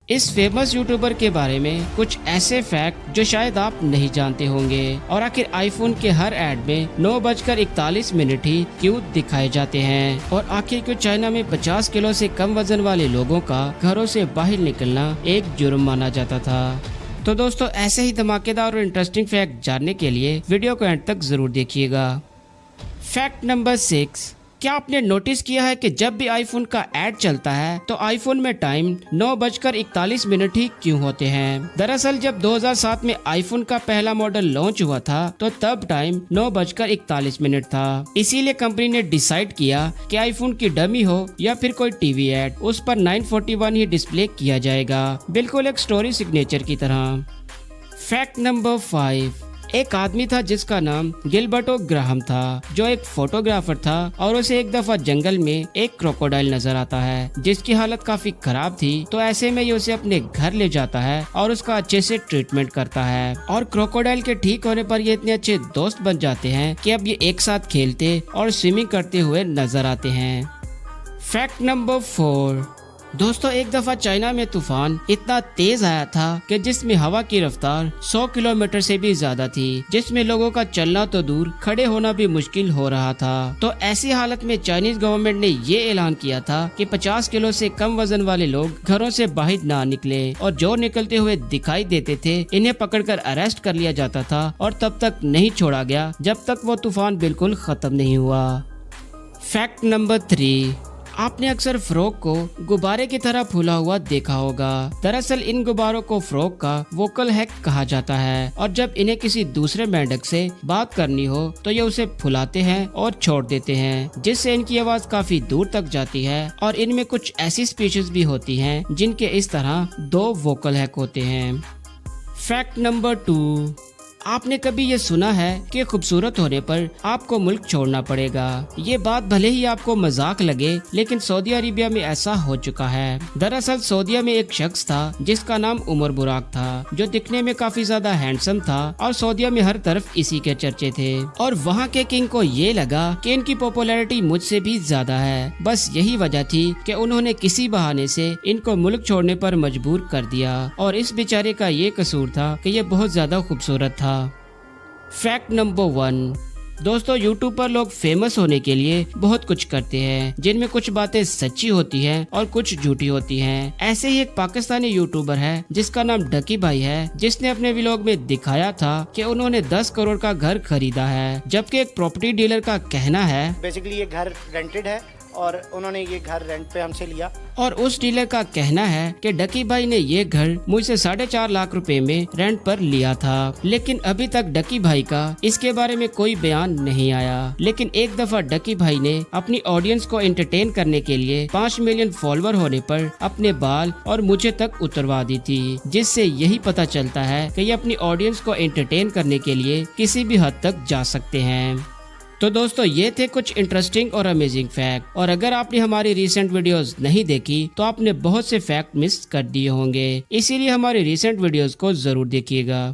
اس famous YouTuber کے بارے میں کچھ ایسے فیکٹ جو شاید آپ نہیں جانتے ہوں گے، اور آخر آئی فون کے ہر ایڈ میں 9:41 ہی کیوں دکھائے جاتے ہیں، اور آخر کیوں چائنا میں 50 کلو سے کم وزن والے لوگوں کا گھروں سے باہر نکلنا ایک جرم مانا جاتا تھا۔ تو دوستو، ایسے ہی دھماکےدار اور انٹرسٹنگ فیکٹ جاننے کے لیے ویڈیو کو اینڈ تک ضرور دیکھیے گا۔ فیکٹ نمبر 6، کیا آپ نے نوٹس کیا ہے کہ جب بھی آئی فون کا ایڈ چلتا ہے تو آئی فون میں ٹائم 9:41 ہی کیوں ہوتے ہیں؟ دراصل جب 2007 میں آئی فون کا پہلا ماڈل لانچ ہوا تھا تو تب ٹائم 9:41 تھا۔ اسی لیے کمپنی نے ڈیسائیڈ کیا کہ آئی فون کی ڈمی ہو یا پھر کوئی ٹی وی ایڈ، اس پر 9:41 ہی ڈسپلے کیا جائے گا، بالکل ایک سٹوری سگنیچر کی طرح۔ فیکٹ نمبر 5، ایک آدمی تھا جس کا نام گلبرٹو گراہم تھا، جو ایک فوٹوگرافر تھا، اور اسے ایک دفعہ جنگل میں ایک کروکوڈائل نظر آتا ہے جس کی حالت کافی خراب تھی، تو ایسے میں یہ اسے اپنے گھر لے جاتا ہے اور اس کا اچھے سے ٹریٹمنٹ کرتا ہے، اور کروکوڈائل کے ٹھیک ہونے پر یہ اتنے اچھے دوست بن جاتے ہیں کہ اب یہ ایک ساتھ کھیلتے اور سوئمنگ کرتے ہوئے نظر آتے ہیں۔ فیکٹ نمبر 4، دوستو، ایک دفعہ چائنا میں طوفان اتنا تیز آیا تھا کہ جس میں ہوا کی رفتار 100 کلومیٹر سے بھی زیادہ تھی، جس میں لوگوں کا چلنا تو دور کھڑے ہونا بھی مشکل ہو رہا تھا۔ تو ایسی حالت میں چائنیز گورنمنٹ نے یہ اعلان کیا تھا کہ 50 کلو سے کم وزن والے لوگ گھروں سے باہر نہ نکلے، اور جو نکلتے ہوئے دکھائی دیتے تھے انہیں پکڑ کر اریسٹ کر لیا جاتا تھا، اور تب تک نہیں چھوڑا گیا جب تک وہ طوفان بالکل ختم نہیں ہوا۔ فیکٹ نمبر 3، آپ نے اکثر فروگ کو غبارے کی طرح پھولا ہوا دیکھا ہوگا۔ دراصل ان غباروں کو فروگ کا ووکل ہیک کہا جاتا ہے، اور جب انہیں کسی دوسرے مینڈک سے بات کرنی ہو تو یہ اسے پھلاتے ہیں اور چھوڑ دیتے ہیں، جس سے ان کی آواز کافی دور تک جاتی ہے، اور ان میں کچھ ایسی سپیشیز بھی ہوتی ہیں جن کے اس طرح 2 ووکل ہیک ہوتے ہیں۔ فیکٹ نمبر 2، آپ نے کبھی یہ سنا ہے کہ خوبصورت ہونے پر آپ کو ملک چھوڑنا پڑے گا؟ یہ بات بھلے ہی آپ کو مذاق لگے، لیکن سعودی عربیہ میں ایسا ہو چکا ہے۔ دراصل سعودیہ میں ایک شخص تھا جس کا نام عمر براق تھا، جو دکھنے میں کافی زیادہ ہینڈسم تھا، اور سعودیہ میں ہر طرف اسی کے چرچے تھے، اور وہاں کے کنگ کو یہ لگا کہ ان کی پاپولیرٹی مجھ سے بھی زیادہ ہے۔ بس یہی وجہ تھی کہ انہوں نے کسی بہانے سے ان کو ملک چھوڑنے پر مجبور کر دیا، اور اس بیچارے کا یہ قصور تھا کہ یہ بہت زیادہ خوبصورت تھا۔ فیکٹ نمبر 1، دوستو، یوٹیوب پر لوگ فیمس ہونے کے لیے بہت کچھ کرتے ہیں، جن میں کچھ باتیں سچی ہوتی ہیں اور کچھ جھوٹی ہوتی ہیں۔ ایسے ہی ایک پاکستانی یوٹیوبر ہے جس کا نام ڈکی بھائی ہے، جس نے اپنے ولاگ میں دکھایا تھا کہ انہوں نے 10 کروڑ کا گھر خریدا ہے، جبکہ ایک پراپرٹی ڈیلر کا کہنا ہے بیسیکلی یہ گھر رینٹڈ ہے اور انہوں نے یہ گھر رینٹ پہ ہم سے لیا، اور اس ڈیلر کا کہنا ہے کہ ڈکی بھائی نے یہ گھر مجھ سے 4.5 لاکھ روپے میں رینٹ پر لیا تھا، لیکن ابھی تک ڈکی بھائی کا اس کے بارے میں کوئی بیان نہیں آیا۔ لیکن ایک دفعہ ڈکی بھائی نے اپنی آڈینس کو انٹرٹین کرنے کے لیے 5 ملین فالوور ہونے پر اپنے بال اور مجھے تک اتروا دی تھی، جس سے یہی پتا چلتا ہے کہ یہ اپنی آڈینس کو انٹرٹین کرنے کے لیے کسی بھی حد تک جا سکتے ہیں۔ تو دوستو، یہ تھے کچھ انٹرسٹنگ اور امیزنگ فیکٹ، اور اگر آپ نے ہماری ریسنٹ ویڈیوز نہیں دیکھی تو آپ نے بہت سے فیکٹ مس کر دیے ہوں گے، اسی لیے ہماری ریسنٹ ویڈیوز کو ضرور دیکھیے گا۔